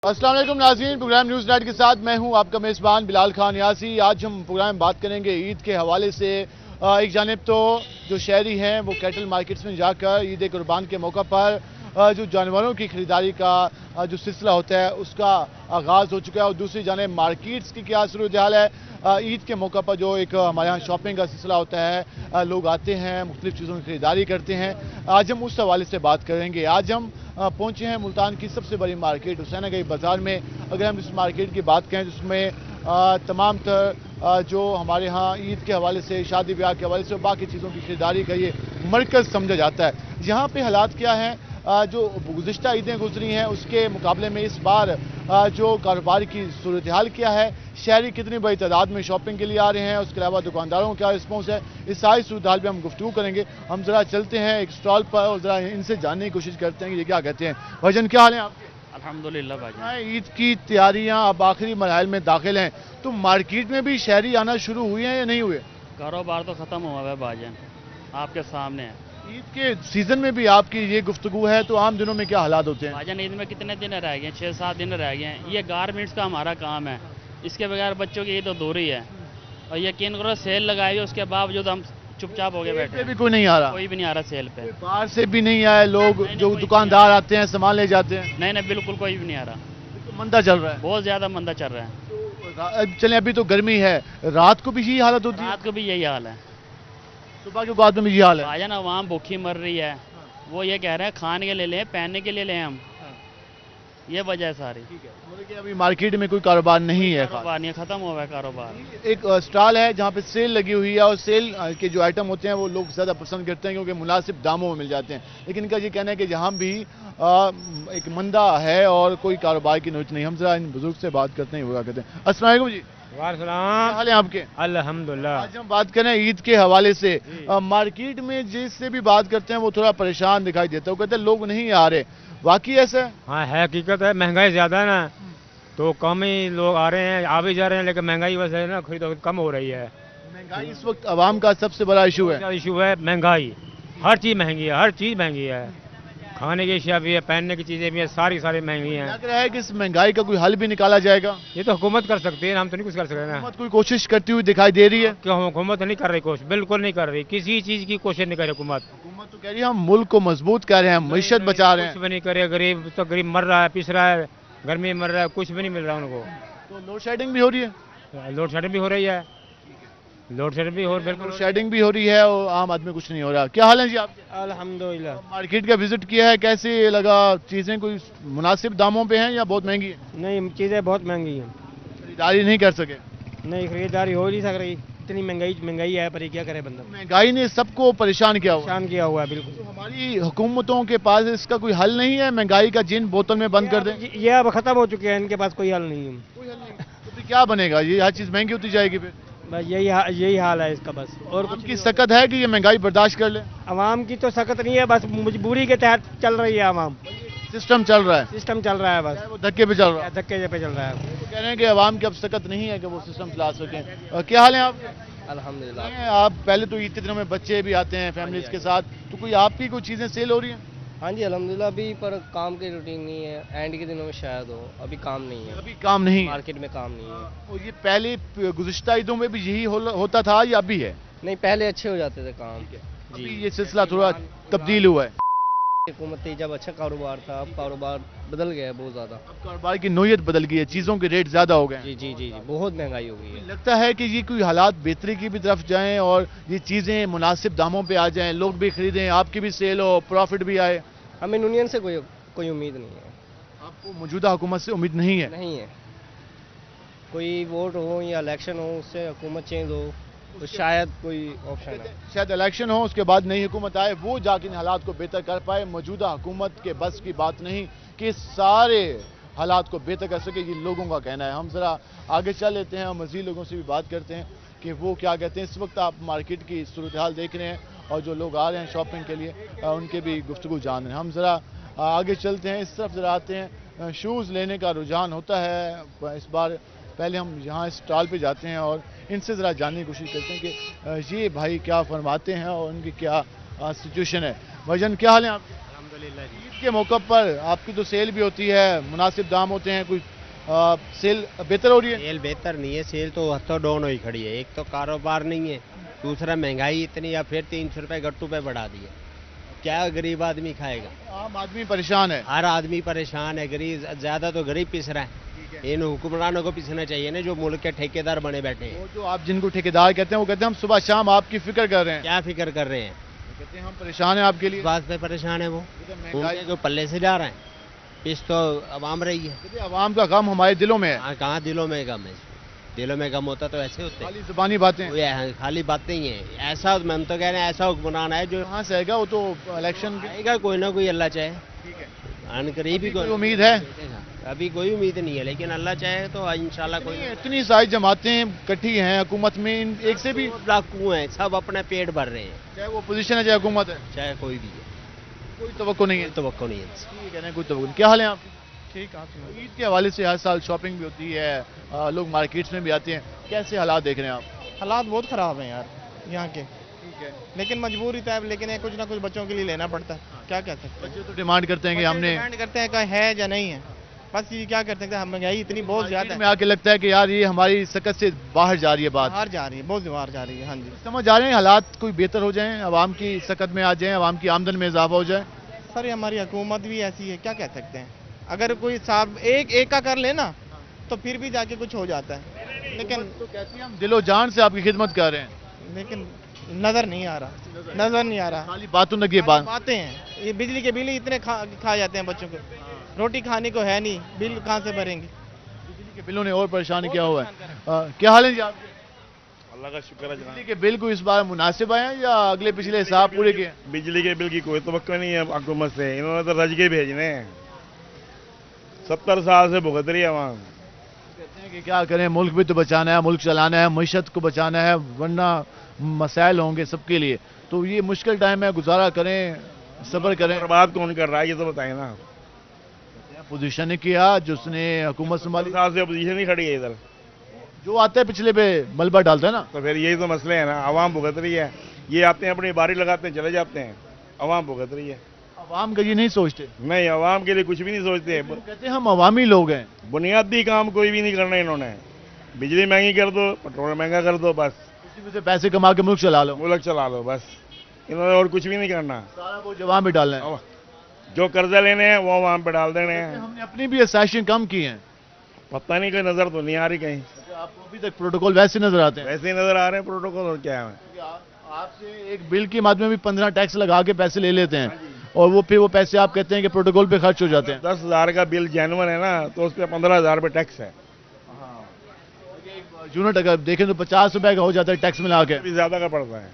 अस्सलाम वालेकुम नाज़रीन, प्रोग्राम न्यूज़ नाइट के साथ मैं हूं आपका मेज़बान बिलाल खान यासी। आज हम प्रोग्राम में बात करेंगे ईद के हवाले से। एक जानिब तो जो शहरी हैं वो कैटल मार्केट्स में जाकर ईद कुर्बान के मौका पर जो जानवरों की खरीदारी का जो सिलसिला होता है उसका आगाज़ हो चुका है, और दूसरी जानिब मार्केट्स की क्या सूरत हाल है। ईद के मौका पर जो एक हमारे यहाँ शॉपिंग का सिलसिला होता है, लोग आते हैं, मुख्तलिफ चीज़ों की खरीदारी करते हैं। आज हम उस हवाले से बात करेंगे। आज हम पहुंचे हैं मुल्तान की सबसे बड़ी मार्केट हुसैनागंज बाज़ार में। अगर हम इस मार्केट की बात करें जिसमें तमाम तर जो हमारे यहाँ ईद के हवाले से, शादी ब्याह के हवाले से, बाकी चीज़ों की खरीदारी का ये मरकज़ समझा जाता है। यहाँ पे हालात क्या हैं, जो गुज़िश्ता ईदें गुजरी हैं उसके मुकाबले में इस बार जो कारोबार की सूरत हाल क्या है, शहरी कितनी बड़ी तादाद में शॉपिंग के लिए आ रहे हैं, उसके अलावा दुकानदारों का क्या रिस्पॉन्स है, इस सारी सूरत हाल पर हम गुफ्तगू करेंगे। हम ज़रा चलते हैं एक स्टॉल पर और ज़रा इनसे जानने की कोशिश करते हैं कि ये क्या कहते हैं। भाईजान क्या हाल है आपके? अल्हम्दुलिल्लाह भाई। ईद की तैयारियां अब आखिरी मरहल में दाखिल हैं, तो मार्केट में भी शहरी आना शुरू हुए हैं या नहीं हुए? कारोबार तो ख़त्म हुआ है भाईजान, आपके सामने है। ईद के सीजन में भी आपकी ये गुफ्तगू है, तो आम दिनों में क्या हालात होते हैं? भाईजान ईद में कितने दिन रह गए? 6-7 दिन रह गए हैं। ये गारमेंट्स का हमारा काम है, इसके बगैर बच्चों की ईद अधूरी है। और यकीन करो सेल लगाई है, उसके बावजूद हम चुपचाप हो गए बैठे। भी कोई नहीं आ रहा? कोई भी नहीं आ रहा सेल पे। बाहर से भी नहीं आए लोग? जो दुकानदार आते हैं सामान ले जाते हैं? नहीं, बिल्कुल कोई भी नहीं आ रहा। तो मंदा चल रहा है, बहुत ज़्यादा मंदा चल रहा है। चले अभी तो गर्मी है, रात को भी यही हालत होती है? रात को भी यही हाल है, सुबह के बाद में भी यही हाल है। भाईजान आवाम भूखी मर रही है। वो ये कह रहे हैं खाने के लिए लें, पहनने के लिए लें हम, ये वजह है सारी। मतलब कि अभी मार्केट में कोई कारोबार नहीं है, कारोबार नहीं, खत्म हुआ है कारोबार। एक स्टॉल है जहाँ पे सेल लगी हुई है, और सेल के जो आइटम होते हैं वो लोग ज़्यादा पसंद करते हैं क्योंकि मुनासिब दामों में मिल जाते हैं। लेकिन इनका ये कहना है कि जहाँ भी एक मंदा है और कोई कारोबार की नोच नहीं। हम जरा इन बुजुर्ग से बात करते हैं, वो क्या कहते हैं। अस्सलाम वालेकुम जी, क्या हाल है आपके? अल्हम्दुलिल्लाह। आज हम बात करें ईद के हवाले से। मार्केट में जिससे भी बात करते हैं वो थोड़ा परेशान दिखाई देता है, वो कहते हैं लोग नहीं आ रहे। वाकई ऐसा है? हाँ है, हकीकत है। महंगाई ज़्यादा है ना, तो कम ही लोग आ रहे हैं, आ भी जा रहे हैं, लेकिन महंगाई वजह से ना खरीद कम हो रही है। महंगाई इस वक्त आवाम का सबसे बड़ा इशू है। इशू है महंगाई, हर चीज़ महंगी है, हर चीज़ महंगी है। खाने की अशिया भी है, पहनने की चीज़ें भी है, सारी महंगी हैं। लग रहा है कि इस महंगाई का कोई हल भी निकाला जाएगा? ये तो हुकूमत कर सकती है, हम तो नहीं कुछ कर सकते ना। हुकूमत कोई कोशिश करती हुई दिखाई दे रही है? क्यों हुकूमत नहीं कर रही कोशिश? बिल्कुल नहीं कर रही, किसी चीज़ की कोशिश नहीं कर रही हुकूमत। हुकूमत तो कह रही है हम मुल्क को मजबूत कर रहे हैं, मईशत बचा रहे हैं। कुछ भी नहीं करे, गरीब तो गरीब मर रहा है, पिस रहा है, गर्मी में मर रहा है, कुछ भी नहीं मिल रहा उनको। तो लोड शेडिंग भी हो रही है? लोड शेडिंग भी हो रही है, लोड शेडिंग भी हो, बिल्कुल शेडिंग भी हो रही है, और आम आदमी कुछ नहीं हो रहा। क्या हाल है जी आपके? अल्हम्दुलिल्लाह। मार्केट का विजिट किया है, कैसे लगा? चीजें कोई मुनासिब दामों पे हैं या बहुत महंगी है? नहीं, चीज़ें बहुत महंगी हैं, खरीदारी नहीं कर सके? नहीं खरीदारी हो नहीं सक रही, इतनी महंगाई है, पर ये क्या करे बंदा। महंगाई ने सबको परेशान किया हुआ। परेशान किया हुआ है बिल्कुल। तो हमारी हुकूमतों के पास इसका कोई हल नहीं है? महंगाई का जिन बोतल में बंद कर दें? ये अब खत्म हो चुके हैं, इनके पास कोई हल नहीं है। कोई हल नहीं। तो फिर क्या बनेगा? ये हर चीज महंगी होती जाएगी फिर? बस यही हाल है इसका बस, और आवाम कुछ की सकत है कि ये महंगाई बर्दाश्त कर ले? आवाम की तो सख्त नहीं है, बस मजबूरी के तहत चल रही है आवाम। सिस्टम चल रहा है, सिस्टम चल रहा है, बस वो धक्के पे चल रहा है। धक्के पे चल रहा है। तो कह रहे हैं कि आवाम की अब सकत नहीं है कि वो सिस्टम चला सकें। क्या हाल है आप? अल्हम्दुलिल्लाह। आप पहले तो ईद के दिनों में बच्चे भी आते हैं फैमिलीज के साथ, तो कोई आपकी कोई चीजें सेल हो रही हैं? हाँ जी अल्हम्दुलिल्लाह, अभी पर काम की रूटीन नहीं है, एंड के दिनों में शायद हो, अभी काम नहीं है, अभी काम नहीं है। मार्केट में काम नहीं है। और ये पहले गुज़िश्ता ईदों में भी यही होता था या अभी है? नहीं, पहले अच्छे हो जाते थे काम अभी ये सिलसिला थोड़ा तब्दील हुआ है। हुकूमत थी जब अच्छा कारोबार था, अब कारोबार बदल गया है बहुत ज़्यादा। अब कारोबार की नोयत बदल गई है, चीज़ों के रेट ज़्यादा हो गए हैं। जी, बहुत महंगाई हो गई है। लगता है कि ये कोई हालात बेहतरी की भी तरफ जाएं और ये चीज़ें मुनासिब दामों पे आ जाएं, लोग भी खरीदें, आपकी भी सेल हो, प्रॉफिट भी आए। हमें यूनियन से कोई उम्मीद नहीं है। आपको मौजूदा हुकूमत से उम्मीद नहीं है? नहीं है, कोई वोट हो या इलेक्शन हो, उससे हुकूमत चेंज हो तो शायद कोई ऑप्शन है। शायद इलेक्शन हो, उसके बाद नई हुकूमत आए, वो जाके इन हालात को बेहतर कर पाए। मौजूदा हुकूमत के बस की बात नहीं कि सारे हालात को बेहतर कर सके, ये लोगों का कहना है। हम ज़रा आगे चल लेते हैं और मज़ीद लोगों से भी बात करते हैं कि वो क्या कहते हैं। इस वक्त आप मार्केट की सूरत हाल देख रहे हैं और जो लोग आ रहे हैं शॉपिंग के लिए उनके भी गुफ्तगू जान रहे हैं। हम ज़रा आगे चलते हैं, इस तरफ ज़रा आते हैं। शूज़ लेने का रुझान होता है इस बार। पहले हम यहाँ स्टॉल पे जाते हैं और इनसे ज़रा जानने की कोशिश करते हैं कि ये भाई क्या फरमाते हैं और उनकी क्या सिचुएशन है। भाईजान क्या हाल है आप? अल्हम्दुलिल्लाह। ईद عید کے موقع پر آپ کی تو سیل بھی ہوتی ہے, مناسب دام ہوتے ہیں, کوئی سیل بہتر ہو رہی ہے؟ سیل بہتر نہیں ہے, سیل تو ہتھوں ڈاؤن ہوئی کھڑی ہے. ایک تو کاروبار نہیں ہے, دوسرا مہنگائی اتنی ہے, پھر 300 روپے گٹو پہ بڑھا دیے. کیا غریب آدمی کھائے گا؟ عام آدمی پریشان ہے. ہر آدمی پریشان ہے. غریب زیادہ تو غریب پس رہا ہے. ان حکمرانوں کو پیسنا چاہیے نا جو ملک کے ٹھیکیدار بنے بیٹھے ہیں. وہ جو آپ جن کو ٹھیکیدار کہتے ہیں وہ کہتے ہیں ہم صبح شام آپ کی فکر کر رہے ہیں. کیا فکر کر رہے ہیں؟ کہتے ہیں ہم پریشان ہیں آپ کے لیے. اس بات پہ پریشان ہے وہ, ان کے جو پلے سے جا رہے ہیں. پیس تو عوام رہی ہے. کہتے ہیں عوام کا غم ہمارے دلوں میں ہے. کہاں دلوں میں غم ہے؟ دلوں میں غم ہوتا تو ایسے ہوتے. خالی زبانی باتیں. خالی باتیں ہی ہیں. ایسا میں تو کہہ رہے ہیں ایسا حکمران ہے جو کہاں سے آئے گا وہ تو الیکشن آئے گا کوئی نہ کوئی, اللہ چاہے. ٹھیک ہے, ان قریب ہی کوئی امید ہے؟ ابھی کوئی امید نہیں ہے, لیکن اللہ چاہے تو انشاءاللہ کوئی. اتنی ساری جماعتیں کٹھی ہیں حکومت میں, ایک سے بھی ڈاکو ہیں, سب اپنے پیٹ بھر رہے ہیں. چاہے وہ اپوزیشن ہے چاہے حکومت ہے, چاہے کوئی بھی ہے, کوئی توقع نہیں ہے. توقع نہیں ہے. ٹھیک ہے, کوئی توقع نہیں. کیا حال ہے آپ کی؟ ٹھیک آپ عید کے حوالے سے ہر سال شاپنگ بھی ہوتی ہے, لوگ مارکیٹس میں بھی آتے ہیں, کیسے حالات دیکھ رہے ہیں آپ؟ حالات بہت خراب ہیں یار یہاں کے, ٹھیک ہے, لیکن مجبوری طے, لیکن کچھ نہ کچھ بچوں کے لیے لینا پڑتا ہے. کیا کہہ سکتے ہیں, بچے تو ڈیمانڈ کرتے ہیں کہ ہم نے, ڈیمانڈ کرتے ہیں کہ ہے یا نہیں ہے, بس یہ کیا کر سکتے ہیں, مہنگائی اتنی بہت زیادہ میں ہے, آ کے لگتا ہے کہ یار یہ ہماری سکت سے باہر جا رہی ہے بات. باہر جا رہی ہے, بہت باہر جا رہی ہے. ہاں جی, سمجھ آ رہے ہیں حالات کوئی بہتر ہو جائیں, عوام کی سکت میں آ جائیں, عوام کی آمدن میں اضافہ ہو جائے. سر یہ ہماری حکومت بھی ایسی ہے, کیا کہہ سکتے ہیں. اگر کوئی صاحب ایک کا کر لے نا تو پھر بھی جا کے کچھ ہو جاتا ہے, لیکن تو کہتی ہیں ہم دل و جان سے آپ کی خدمت کر رہے ہیں, لیکن نظر نہیں آ رہا, نظر نہیں آ رہا. خالی باتوں لگی بات. باتیں ہیں, یہ بجلی کے بل اتنے کھا جاتے ہیں بچوں کو, روٹی کھانے کو ہے نہیں, بل کہاں سے بھریں گے. بجلی کے بلوں نے اور پریشان کیا ہوا ہے. کیا حال ہے جی آپ کے؟ اللہ کا شکر ہے جناب. بجلی کے بل کو اس بار مناسب آئے ہیں یا اگلے پچھلے حساب پورے کیے؟ بجلی کے بل کی کوئی توقع نہیں ہے حکومت سے, انہوں نے تو رج کے بھیجنے ہیں. 70 سال سے بھگت رہی ہے عوام. کہتے ہیں کہ کیا کریں, ملک بھی تو بچانا ہے, ملک چلانا ہے, معیشت کو بچانا ہے, ورنہ مسائل ہوں گے سب کے لیے. تو یہ مشکل ٹائم ہے, گزارا کریں, صبر کریں. برباد کون کر رہا ہے یہ تو بتائیں نا. اپوزیشن نے کیا, جس نے حکومت سنبھالی, سال سے اپوزیشن ہی کھڑی ہے ادھر, جو آتا ہے پچھلے پہ ملبہ ڈالتا ہے نا. تو پھر یہی تو مسئلے ہیں نا. عوام بھگت رہی ہے, یہ آتے ہیں اپنی باری لگاتے ہیں چلے جاتے ہیں, عوام بھگت رہی ہے. عوام کا یہ نہیں سوچتے, نہیں, عوام کے لیے کچھ بھی نہیں سوچتے. کہتے ہیں ہم عوامی لوگ ہیں. بنیادی کام کوئی بھی نہیں کرنا انہوں نے. بجلی مہنگی کر دو, پیٹرول مہنگا کر دو, بس اسی میں سے پیسے کما کے ملک چلا لو, ملک چلا لو, بس. انہوں نے اور کچھ بھی نہیں کرنا. سارا وہ جوان بھی ڈالنا ہے. جو قرضہ لینے ہیں وہ عوام پہ ڈال دینے ہیں. ہم نے اپنی بھی اسائشیں کم کی ہیں. پتہ نہیں, کوئی نظر تو نہیں آ رہی کہیں. آپ کو ابھی تک پروٹوکول ویسے نظر آتے ہیں؟ ویسے ہی نظر آ رہے ہیں پروٹوکول, اور کیا ہے. آپ سے ایک بل کی مد میں بھی 15 ٹیکس لگا کے پیسے لے لیتے ہیں, اور وہ پھر وہ پیسے آپ کہتے ہیں کہ پروٹوکول پہ خرچ ہو جاتے ہیں. 10,000 کا بل جینون ہے نا, تو اس پہ 15,000 روپے ٹیکس ہے. یونٹ اگر دیکھیں تو 50 روپے کا ہو جاتا ہے ٹیکس ملا کے. زیادہ کا پڑتا ہے.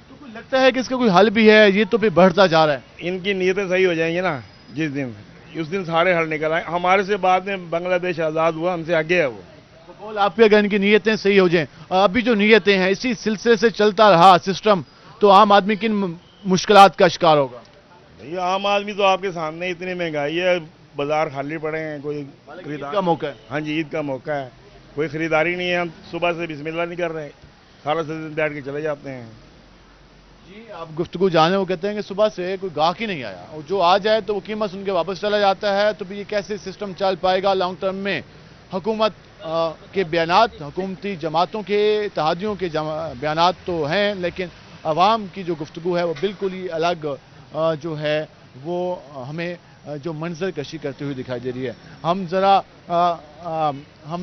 تو کوئی لگتا ہے کہ اس کا کوئی حل بھی ہے, یہ تو پھر بڑھتا جا رہا ہے. ان کی نیتیں صحیح ہو جائیں گی نا جس دن, اس دن سارے حل نکل آئے. ہمارے سے بعد میں بنگلہ دیش آزاد ہوا, ہم سے آگے ہے وہ. بول آپ کے اگر ان کی نیتیں صحیح ہو جائیں, ابھی جو نیتیں ہیں اسی سلسلے سے چلتا رہا سسٹم, تو عام آدمی کن مشکلات کا شکار ہوگا؟ یہ عام آدمی تو آپ کے سامنے اتنی مہنگائی ہے, بازار خالی پڑے ہیں, کوئی خریدار کا موقع ہے. ہاں جی, عید کا موقع ہے, کوئی خریداری نہیں ہے. ہم صبح سے بسم اللہ نہیں کر رہے, سارا سے دن بیٹھ کے چلے جاتے ہیں. جی آپ گفتگو جانے, وہ کہتے ہیں کہ صبح سے کوئی گاہک ہی نہیں آیا, اور جو آ جائے تو وہ قیمت سن کے واپس چلا جاتا ہے. تو یہ کیسے سسٹم چل پائے گا لانگ ٹرم میں؟ حکومت کے بیانات, حکومتی جماعتوں کے اتحادیوں کے بیانات تو ہیں, لیکن عوام کی جو گفتگو ہے وہ بالکل ہی الگ جو ہے وہ ہمیں جو منظر کشی کرتے ہوئے دکھائی دے رہی ہے. ہم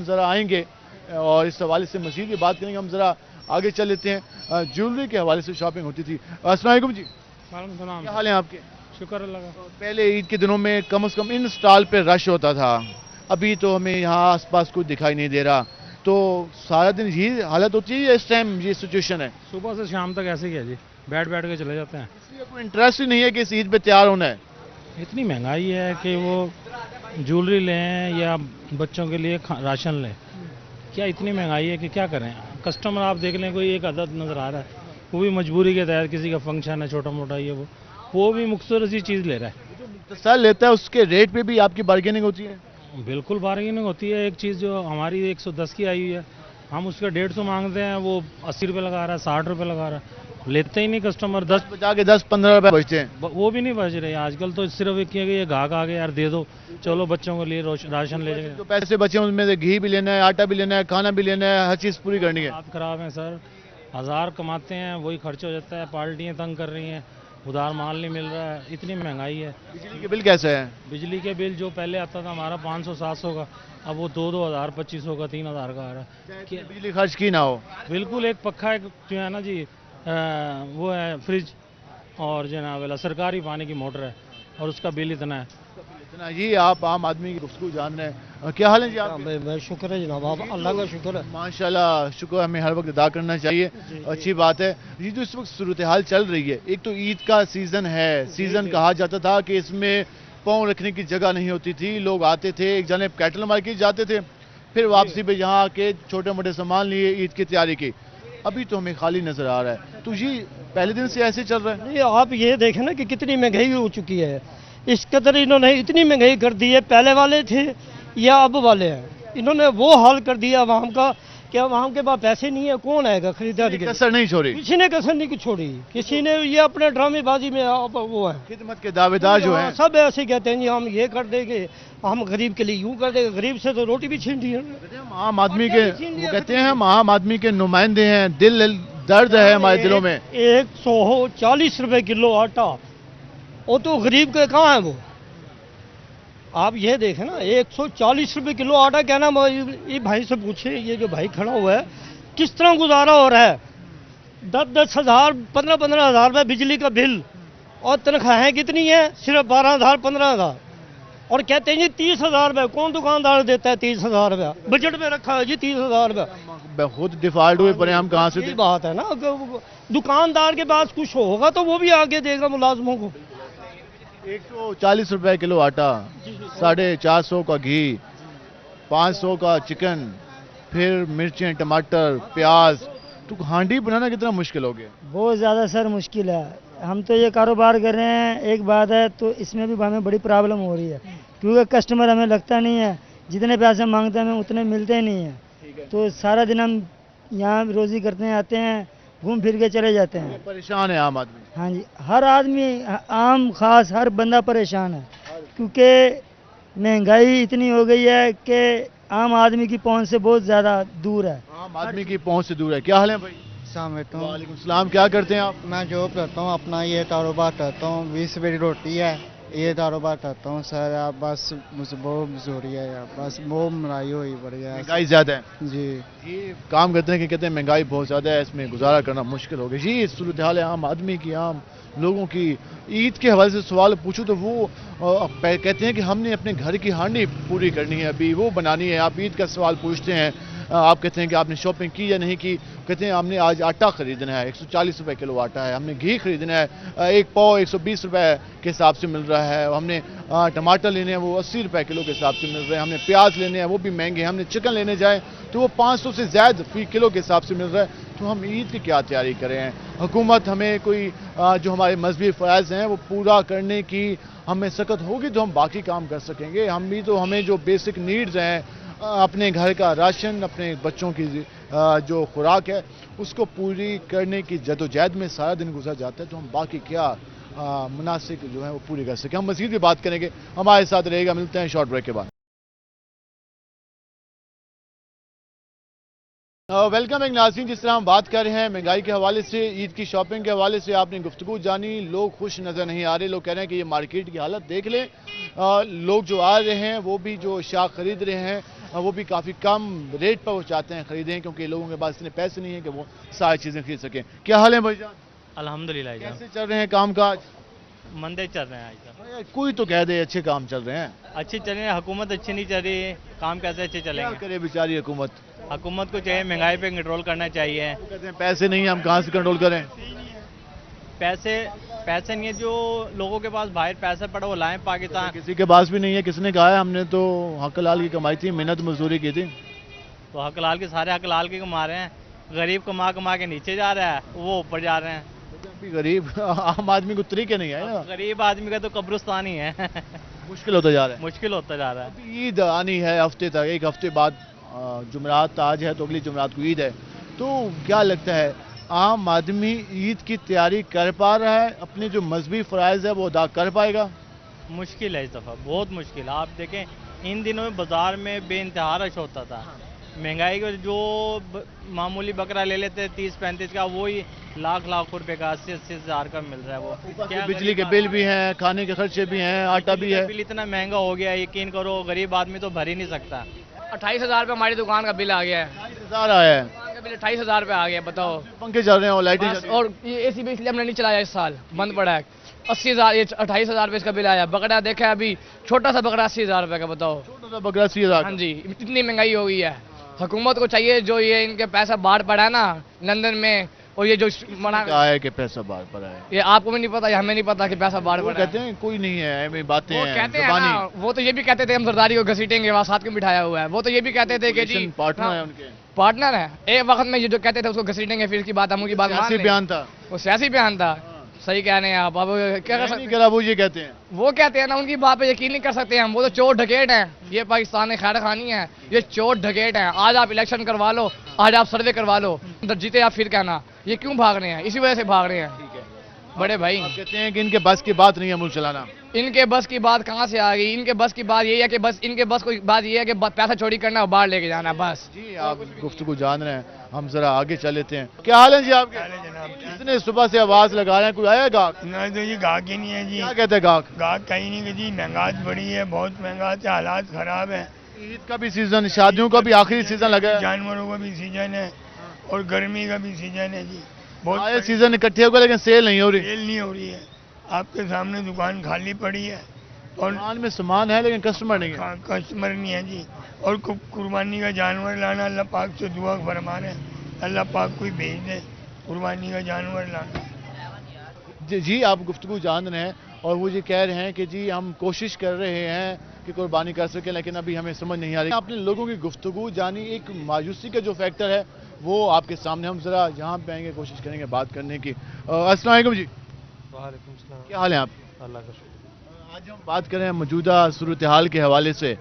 ذرا آئیں گے اور اس حوالے سے مزید بھی بات کریں گے. ہم ذرا آگے چل لیتے ہیں. جیولری کے حوالے سے شاپنگ ہوتی تھی. السلام علیکم جی, وعلیکم السلام. کیا حال ہیں آپ کے؟ شکر اللہ کا. پہلے عید کے دنوں میں کم از کم ان سٹال پہ رش ہوتا تھا, ابھی تو ہمیں یہاں آس پاس کوئی دکھائی نہیں دے رہا. تو سارا دن یہی حالت ہوتی ہے یا اس ٹائم یہ سچویشن ہے؟ صبح سے شام تک ایسے ہی ہے جی, بیٹھ کے چلے جاتے ہیں. اس لیے کوئی انٹرسٹ ہی نہیں ہے کہ اس عید پہ تیار ہونا ہے. اتنی مہنگائی ہے کہ وہ جیولری لیں یا بچوں کے لیے راشن لیں, کیا اتنی مہنگائی ہے کہ کیا کریں. کسٹمر آپ دیکھ لیں, کوئی ایک عدد نظر آ رہا ہے, وہ بھی مجبوری کے تحت, کسی کا فنکشن ہے چھوٹا موٹا, یہ وہ بھی مختصر سی چیز لے رہا ہے. جو مختصر لیتا ہے اس کے ریٹ پہ بھی آپ کی بارگیننگ ہوتی ہے؟ بالکل بارگیننگ ہوتی ہے. ایک چیز جو ہماری 110 کی آئی ہوئی ہے, ہم اس کا 150 مانگتے ہیں, وہ 80 روپے لگا رہا ہے, 60 روپے لگا رہا ہے. लेते ही नहीं कस्टमर। 10 बचा के 10-15 रुपए बचते हैं। वो भी नहीं बच रहे आजकल तो, सिर्फ एक ये घाक आ गया यार दे दो, चलो बच्चों के लिए राशन ले जाएंगे। जो पैसे बचे हैं उनमें से घी भी लेना है, आटा भी लेना है, खाना भी लेना है, हर चीज़ पूरी करनी है। हालात खराब हैं सर, 1000 कमाते हैं वही खर्च हो जाता है, पार्टियां तंग कर रही हैं, उधार माल नहीं मिल रहा है, इतनी महंगाई है। बिजली के बिल कैसे है? बिजली के बिल जो पहले आता था हमारा 500-700 का, अब वो 2,000 2500 का 3,000 का आ रहा है। कि बिजली खर्च की ना हो। बिल्कुल, एक पक्का एक जो है ना जी वो है फ्रिज, और जनाब वाला सरकारी पानी की मोटर है, और उसका बिल इतना है। इतना जी, आप आम आदमी की गुफ्तगू जान रहे हैं। क्या हाल है जी आप? शुक्र है जनाब, आप अल्लाह का शुक्र है। माशाल्लाह, शुक्र हमें हर वक्त अदा करना चाहिए, अच्छी बात है। ये जो इस वक्त सूरत हाल चल रही है, एक तो ईद का सीज़न है, सीज़न कहा जाता था कि इसमें पाँव रखने की जगह नहीं होती थी, लोग आते थे, एक जाने कैटल मार्केट जाते थे, फिर वापसी पे यहाँ आके छोटे मोटे सामान लिए, ईद की तैयारी की। अभी तो हमें खाली नजर आ रहा है, तो ये पहले दिन से ऐसे चल रहा है? नहीं, आप ये देखें ना कि कितनी महंगाई हो चुकी है, इस कदर इन्होंने इतनी महंगाई कर दी है, पहले वाले थे या अब वाले हैं, इन्होंने वो हाल कर दिया अवाम का कि अवाम के पास पैसे नहीं है, कौन आएगा खरीदारी के लिए? कसर नहीं छोड़ी, किसी ने कसर नहीं छोड़ी, किसी ने ये अपने ड्रामेबाजी में आप वो है, खिदमत के दावेदार जो हैं सब ऐसे कहते हैं जी हम ये कर देंगे, हम गरीब के लिए यूं कर देंगे, गरीब से तो रोटी भी छीन दी है। हम आम आदमी के, वो कहते हैं हम आम आदमी के नुमाइंदे हैं, दिल दर्द है हमारे दिलों में। 140 रुपए किलो आटा, वो तो गरीब के कहाँ है वो? आप ये देखें ना, 140 रुपए किलो आटा, क्या नाम, ये भाई से पूछे, ये जो भाई खड़ा हुआ है, किस तरह गुजारा हो रहा है? 10-10 हज़ार 15-15 हज़ार रुपये बिजली का बिल, और तनख्वाहें कितनी है? सिर्फ 12,000 15,000, और कहते हैं जी 30,000 रुपये। कौन दुकानदार देता है 30,000 रुपया? बजट में रखा है जी 30,000 रुपया। खुद डिफॉल्ट हुए पड़े, हम कहाँ से यही बात है ना, दुकानदार के पास कुछ होगा तो वो भी आगे देगा मुलाजमों को। 140 रुपए किलो आटा, 450 का घी, 500 का चिकन, फिर मिर्चें, टमाटर, प्याज, तो हांडी बनाना कितना मुश्किल हो गया? बहुत ज़्यादा सर मुश्किल है। हम तो ये कारोबार कर रहे हैं, एक बात है तो इसमें भी हमें बड़ी प्रॉब्लम हो रही है, क्योंकि कस्टमर हमें लगता नहीं है, जितने पैसे मांगते हैं हमें उतने मिलते नहीं हैं। तो सारा दिन हम यहाँ रोज़ी करते हैं, आते हैं, घूम फिर के चले जाते हैं। परेशान है आम आदमी। हाँ जी, हर आदमी, आम खास हर बंदा परेशान है, क्योंकि महंगाई इतनी हो गई है कि आम आदमी की पहुंच से बहुत ज़्यादा दूर है। आम आदमी की पहुंच से दूर है। क्या हाल है भाई? वालेकुम सलाम। क्या करते हैं आप? मैं जॉब करता हूँ, अपना ये कारोबार करता हूँ, 20 रुपये की रोटी है, ये कारोबार करता हूँ सर। आप बस मुझे बहुत मजदूरी है यार, बस बहुत महंगाई हुई पड़ी है। महंगाई ज़्यादा है जी, ये काम करते हैं कि कहते हैं महंगाई बहुत ज़्यादा है, इसमें गुजारा करना मुश्किल हो गया जी। सूरत हाल है आम आदमी की, आम लोगों की। ईद के हवाले से सवाल पूछूं तो वो कहते हैं कि हमने अपने घर की हांडी पूरी करनी है, अभी वो बनानी है। आप ईद का सवाल पूछते हैं, आप कहते हैं कि आपने शॉपिंग की या नहीं की, कहते हैं हमने आज आटा खरीदना है, 140 रुपए किलो आटा है, हमने घी खरीदना है, एक पाव 120 रुपए के हिसाब से मिल रहा है, हमने टमाटर लेने हैं वो 80 रुपए किलो के हिसाब से मिल रहे हैं, हमने प्याज लेने हैं वो भी महंगे हैं, हमने चिकन लेने जाए तो वो 500 से ज़्यादा फी किलो के हिसाब से मिल रहा है। तो हम ईद की क्या तैयारी करें? हुकूमत हमें कोई जो हमारे मजहबी फ़राइज़ हैं वो पूरा करने की हमें सख्त होगी तो हम बाकी काम कर सकेंगे। हम भी तो, हमें जो बेसिक नीड्स हैं, अपने घर का राशन, अपने बच्चों की जो खुराक है उसको पूरी करने की जदोजहद में सारा दिन गुजर जाता है, तो हम बाकी क्या मुनासिब जो है वो पूरी कर सकें। हम मज़ीद भी बात करेंगे, हमारे साथ रहेगा। मिलते हैं शॉर्ट ब्रेक के बाद। वेलकम एक नाज़रीन, जिस तरह हम बात कर रहे हैं महंगाई के हवाले से, ईद की शॉपिंग के हवाले से आपने गुफ्तगू जानी, लोग खुश नज़र नहीं आ रहे। लोग कह रहे हैं कि ये मार्केट की हालत देख लें, लोग जो आ रहे हैं वो भी जो अशिया ख़रीद रहे हैं वो भी काफ़ी कम रेट पर वो चाहते हैं ख़रीदें, क्योंकि लोगों के पास इतने पैसे नहीं हैं कि वो सारी चीज़ें खरीद सकें। क्या हाल है भाईजान? अल्हम्दुलिल्लाह जी, कैसे चल रहे हैं काम काज? मंदे चल रहे हैं आज तक। कोई तो कह दे अच्छे काम चल रहे हैं। अच्छी चल रही है, हुकूमत अच्छी नहीं चल रही है, काम कैसे अच्छे क्या चलेंगे? करे बेचारी हुकूमत? हुकूमत को चाहिए महंगाई पे कंट्रोल करना चाहिए। वो कहते हैं पैसे नहीं है, हम कहाँ से कंट्रोल करें? पैसे नहीं है, जो लोगों के पास बाहर पैसा पड़ा वो लाएं पाकिस्तान। किसी के पास भी नहीं है। किसने कहा है? हमने तो हक लाल की कमाई थी, मेहनत मजदूरी की थी। तो हक लाल के सारे हक लाल के कमा रहे हैं, गरीब कमा कमा के नीचे जा रहा है, वो ऊपर जा रहे हैं। अभी गरीब आम आदमी को तरीके नहीं आए ना, गरीब आदमी का तो कब्रिस्तान ही है। मुश्किल होता जा रहा है। मुश्किल होता जा रहा है। अभी ईद आनी है हफ्ते तक, एक हफ्ते बाद जुमेरात आज है तो अगली जुमेरात को ईद है, तो क्या लगता है عام آدمی عید کی تیاری کر پا رہا ہے؟ اپنے جو مذہبی فرائض ہے وہ ادا کر پائے گا؟ مشکل ہے اس دفعہ، بہت مشکل. آپ دیکھیں ان دنوں میں بازار میں بے انتہا رش ہوتا تھا. مہنگائی کا جو معمولی بکرا لے لیتے 30-35 کا، وہی لاکھ روپے کا 80 ہزار کا مل رہا ہے. وہ کیا بجلی کے بل بھی ہیں، کھانے کے خرچے بھی ہیں، آٹا بھی ہے. بل اتنا مہنگا ہو گیا ہے، یقین کرو غریب آدمی تو بھر ہی نہیں سکتا. 28,000 روپے ہماری دکان کا بل آ گیا ہے. 28,000 آیا ہے. دکان کا بل 28,000 روپے آ گیا. بتاؤ. پنکھے چل رہے ہیں اور لائٹیں چل رہی ہیں. اور اے سی بھی اس لیے ہم نے نہیں چلایا اس سال، بند پڑا ہے. 80,000 28,000 روپے اس کا بل آیا. بکرا دیکھا ابھی، چھوٹا سا بکرا 80,000 روپے کا. بتاؤ. چھوٹا سا بکرا 80,000. ہاں جی، اتنی مہنگائی ہو گئی ہے. حکومت کو چاہیے جو یہ ان کے پیسہ باہر پڑا ہے نا لندن میں، اور یہ جو کہا ہے کہ پیسہ باہر پڑا ہے. یہ آپ کو بھی نہیں پتا، یہ ہمیں نہیں پتا کہ پیسہ باہر وہ پڑا ہے. کہتے ہیں کوئی نہیں ہے، ایویں باتیں وہ ہیں کہتے ہیں زبانی. نا، وہ تو یہ بھی کہتے تھے ہم زرداری کو گھسیٹیں گے، وہاں ساتھ میں بٹھایا ہوا ہے. وہ تو یہ بھی کہتے تھے کہ جی پارٹنر ہے ان کے. پارٹنر ہے. ایک وقت میں یہ جو کہتے تھے اس کو گھسیٹیں گے، پھر اس کی بات ہم کی بات مان سیاسی لیں. بیان تھا. وہ سیاسی بیان تھا. صحیح کہہ رہے ہیں آپ. اب کیا کر سکتے ہیں؟ وہ یہ کہتے ہیں. وہ کہتے ہیں نا، ان کی بات پہ یقین نہیں کر سکتے ہم. وہ تو چور ڈکیٹ ہیں. یہ پاکستان خیر خانی ہے، یہ چور ڈکیٹ ہیں. آج آپ الیکشن کروا لو، آج آپ سروے کروا لو، جیتے آپ پھر کہنا. یہ کیوں بھاگ رہے ہیں؟ اسی وجہ سے بھاگ رہے ہیں بڑے بھائی. آپ کہتے ہیں کہ ان کے بس کی بات نہیں ہے ملک چلانا. ان کے بس کی بات کہاں سے آ گئی؟ ان کے بس کی بات یہی ہے کہ بس ان کے بس کوئی بات یہ ہے کہ پیسہ چوری کرنا اور باہر لے کے جانا بس. جی آپ گفتگو جان رہے ہیں، ہم ذرا آگے چل لیتے ہیں. کیا حال ہے جی آپ کے؟ اتنے صبح سے آواز لگا رہے ہیں، کوئی آیا گاہک؟ نہیں تو یہ گاہک ہی نہیں ہے جی. کیا کہتے ہیں گاہک؟ گاہک کہیں نہیں کہ جی مہنگائی بڑی ہے، بہت مہنگا ہے، حالات خراب ہیں. عید کا بھی سیزن، شادیوں کا بھی آخری سیزن لگا ہے، جانوروں کا بھی سیزن ہے اور گرمی کا بھی سیزن ہے جی. بہت سیزن اکٹھے ہو گئے لیکن سیل نہیں ہو رہی. سیل نہیں ہو رہی ہے. آپ کے سامنے دکان خالی پڑی ہے اور دکان میں سامان ہے لیکن کسٹمر نہیں ہے. کسٹمر نہیں ہے جی. اور قربانی کا جانور لانا، اللہ پاک سے دعا فرما رہے ہیں اللہ پاک کوئی بھیج دے قربانی کا جانور لانا. جی آپ گفتگو جان رہے ہیں اور وہ یہ کہہ رہے ہیں کہ جی ہم کوشش کر رہے ہیں کہ قربانی کر سکیں لیکن ابھی ہمیں سمجھ نہیں آ رہی. آپ نے لوگوں کی گفتگو جانی، ایک مایوسی کا جو فیکٹر ہے وہ آپ کے سامنے. ہم ذرا یہاں پہ آئیں گے، کوشش کریں گے بات کرنے کی. السلام علیکم جی. وعلیکم السلام. کیا حال ہے آپ؟ اللہ کا شکر. آج ہم بات کریں موجودہ صورتحال کے حوالے سے.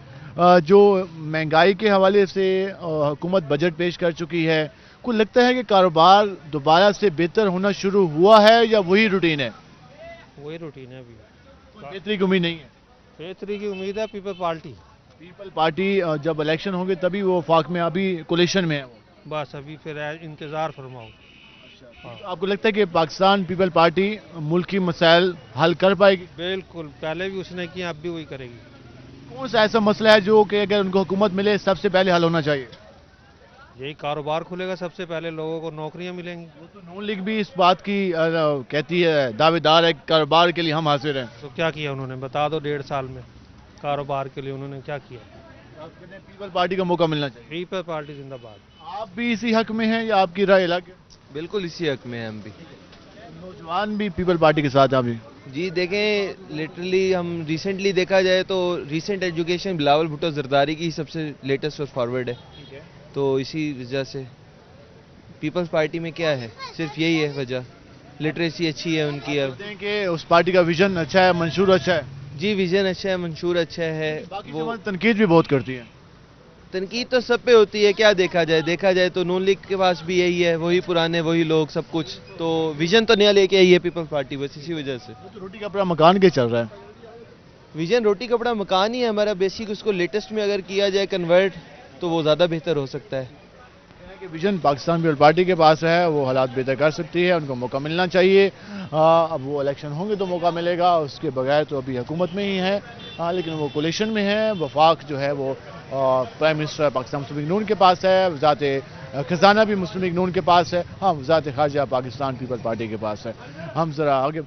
جو مہنگائی کے حوالے سے حکومت بجٹ پیش کر چکی ہے، کو لگتا ہے کہ کاروبار دوبارہ سے بہتر ہونا شروع ہوا ہے یا وہی روٹین ہے؟ وہی روٹین ہے. ابھی بہتری کی امید نہیں ہے. بہتری کی امید ہے. پیپل پارٹی جب الیکشن ہوں گے تبھی وہ وفاق میں، ابھی کولیشن میں ہے. بس ابھی پھر انتظار فرماؤ. آپ کو لگتا ہے کہ پاکستان پیپل پارٹی ملک کی مسائل حل کر پائے گی؟ بالکل. پہلے بھی اس نے کیا، اب بھی وہی کرے گی. کون سا ایسا مسئلہ ہے جو کہ اگر ان کو حکومت ملے سب سے پہلے حل ہونا چاہیے؟ یہی کاروبار کھلے گا سب سے پہلے، لوگوں کو نوکریاں ملیں گی. وہ تو نون لیگ بھی اس بات کی کہتی ہے، دعوے دار ہے کہ کاروبار کے لیے ہم حاضر ہیں. تو کیا کیا انہوں نے؟ بتا دو. 1.5 سال میں کاروبار کے لیے انہوں نے کیا کیا؟ پیپل پارٹی کا موقع ملنا چاہیے. پیپل پارٹی زندہ باد. آپ بھی اسی حق میں ہیں یا آپ کی رائے الگ ہے؟ بالکل اسی حق میں ہیں ہم بھی. نوجوان بھی پیپل پارٹی کے ساتھ ہیں ابھی؟ جی دیکھیں، لٹرلی ہم ریسنٹلی دیکھا جائے تو ریسنٹ ایجوکیشن بلاول بھٹو زرداری کی سب سے لیٹسٹ اور فارورڈ ہے. تو اسی وجہ سے پیپلز پارٹی میں کیا ہے، صرف یہی ہے وجہ. لٹریسی اچھی ہے ان کی. اب کہ اس پارٹی کا ویژن اچھا ہے، منشور اچھا ہے. جی ویژن اچھا ہے، منشور اچھا ہے. وہ تنقید بھی بہت کرتی ہے. تنقید تو سب پہ ہوتی ہے. کیا دیکھا جائے تو نون لیگ کے پاس بھی یہی ہے، وہی پرانے وہی لوگ سب کچھ. تو ویژن تو نیا لے کے آئی ہے پیپلز پارٹی، بس اسی وجہ سے. تو روٹی کپڑا مکان کے چل رہا ہے. ویژن روٹی کپڑا مکان ہی ہے ہمارا بیسک. اس کو لیٹسٹ میں اگر کیا جائے کنورٹ تو وہ زیادہ بہتر ہو سکتا ہے. کہ ویژن پاکستان پیپل پارٹی کے پاس ہے، وہ حالات بہتر کر سکتی ہے، ان کو موقع ملنا چاہیے. اب وہ الیکشن ہوں گے تو موقع ملے گا، اس کے بغیر تو ابھی حکومت میں ہی ہے. لیکن وہ کولیشن میں ہے. وفاق جو ہے وہ پرائم منسٹر پاکستان مسلم لیگ نون کے پاس ہے، وزارت خزانہ بھی مسلم لیگ نون کے پاس ہے. ہاں وزارت خارجہ پاکستان پیپل پارٹی کے پاس ہے. ہم ذرا آگے.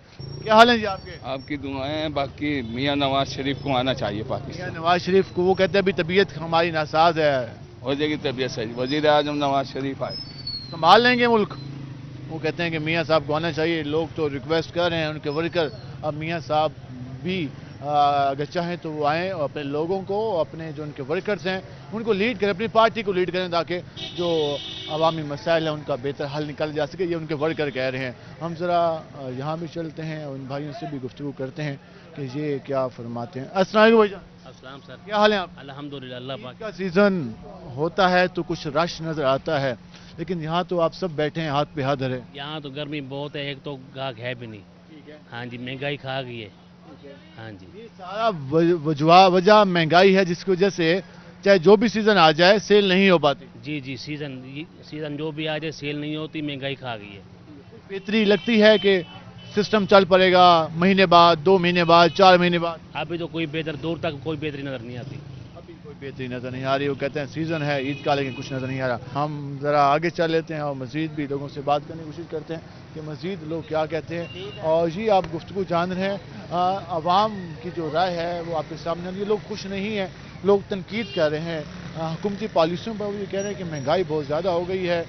کیا حال ہے جی آپ کے؟ آپ کی دعائیں. باقی میاں نواز شریف کو آنا چاہیے پاکستان. میاں نواز شریف کو، وہ کہتے ہیں ابھی طبیعت ہماری ناساز ہے. ہو جائے گی طبیعت صحیح. وزیر اعظم نواز شریف آئے، سنبھال لیں گے ملک. وہ کہتے ہیں کہ میاں صاحب کو آنا چاہیے. لوگ تو ریکویسٹ کر رہے ہیں ان کے ورکر. اب میاں صاحب بھی اگر چاہیں تو وہ آئیں اور اپنے لوگوں کو، اپنے جو ان کے ورکرز ہیں ان کو لیڈ کریں، اپنی پارٹی کو لیڈ کریں تاکہ جو عوامی مسائل ہیں ان کا بہتر حل نکل جا سکے. یہ ان کے ورکر کہہ رہے ہیں. ہم ذرا یہاں بھی چلتے ہیں اور ان بھائیوں سے بھی گفتگو کرتے ہیں کہ یہ کیا فرماتے ہیں. السلام علیکم بھائی جان. السلام سر. کیا حال ہے آپ؟ الحمدللہ اللہ پاک. کا سیزن ہوتا ہے تو کچھ رش نظر آتا ہے. लेकिन यहाँ तो आप सब बैठे हैं हाथ पे हाथ धरे। यहाँ तो गर्मी बहुत है, एक तो गाहक है भी नहीं। हाँ जी, महंगाई खा गई है। हाँ जी, ये सारा वजह महंगाई है, जिसकी वजह से चाहे जो भी सीजन आ जाए सेल नहीं हो पाती। जी सीजन जो भी आ जाए सेल नहीं होती, महंगाई खा गई है। बेहतरी लगती है कि सिस्टम चल पड़ेगा महीने बाद, 2 महीने बाद, 4 महीने बाद? अभी तो कोई बेहतर, दूर तक कोई बेहतरी नजर नहीं आती। अभी कोई बेहतरी नजर नहीं आ रही। वो कहते हैं सीजन है ईद का, लेकिन कुछ नजर नहीं आ रहा। हम जरा आगे चल लेते हैं और मजीद भी लोगों से बात करने की कोशिश करते हैं कि मजीद लोग क्या कहते हैं। और जी आप गुफ्तगू जान रहे हैं, आवाम की जो राय है वो आपके सामने। ये लोग खुश नहीं हैं, लोग तनकीद कर रहे हैं हुकूमती पॉलिसियों पर। वो ये कह रहे हैं कि महंगाई बहुत ज़्यादा हो गई है,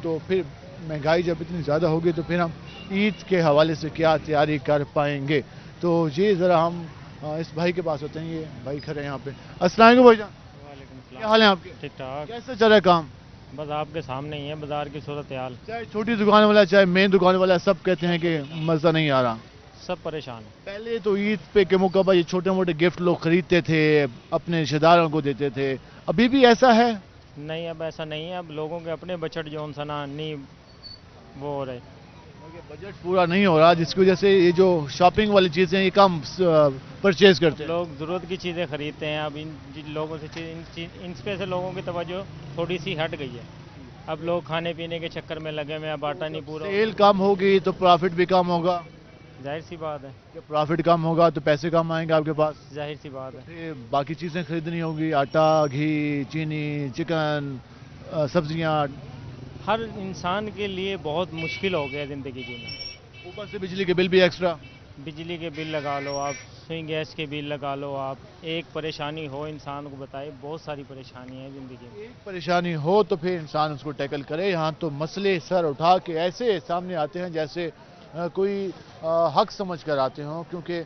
तो फिर महंगाई जब इतनी ज़्यादा होगी तो फिर हम ईद के हवाले से क्या तैयारी कर पाएंगे। तो ये ज़रा हम इस भाई के पास होते हैं। ये भाई खड़े हैं यहाँ पे। अस्सलाम वालेकुम भाईजान, क्या हाल है आपके? ठीक ठाक। कैसे चल रहा है काम? बस आपके सामने ही है बाजार की सूरत हाल। चाहे छोटी दुकान वाला चाहे मेन दुकान वाला, सब कहते हैं कि मज़ा नहीं आ रहा, सब परेशान है। पहले तो ईद पे के मौके पर ये छोटे मोटे गिफ्ट लोग खरीदते थे, अपने रिश्तेदारों को देते थे। अभी भी ऐसा है? नहीं, अब ऐसा नहीं है। अब लोगों के अपने बजट जो सना नहीं वो हो रहे, बजट पूरा नहीं हो रहा, जिसकी वजह से ये जो शॉपिंग वाली चीज़ें ये कम परचेज करते हैं। लोग ज़रूरत की चीज़ें खरीदते हैं। अब जिन लोगों से इन पे से लोगों की तवज्जो थोड़ी सी हट गई है। अब लोग खाने पीने के चक्कर में लगे हुए हैं। अब आटा नहीं पूरा, सेल कम होगी तो प्रॉफिट भी कम होगा। जाहिर सी बात है। जब प्रॉफिट कम होगा तो पैसे कम आएंगे आपके पास, जाहिर सी बात है। फिर बाकी चीज़ें खरीदनी होगी, आटा, घी, चीनी, चिकन, सब्जियां। हर इंसान के लिए बहुत मुश्किल हो गया ज़िंदगी जीना। ऊपर से बिजली के बिल भी एक्स्ट्रा। बिजली के बिल लगा लो आप, सुई गैस के बिल लगा लो आप। एक परेशानी हो इंसान को बताए, बहुत सारी परेशानी है ज़िंदगी में। एक परेशानी हो तो फिर इंसान उसको टैकल करे। यहाँ तो मसले सर उठा के ऐसे सामने आते हैं जैसे कोई हक समझ कर आते हों, क्योंकि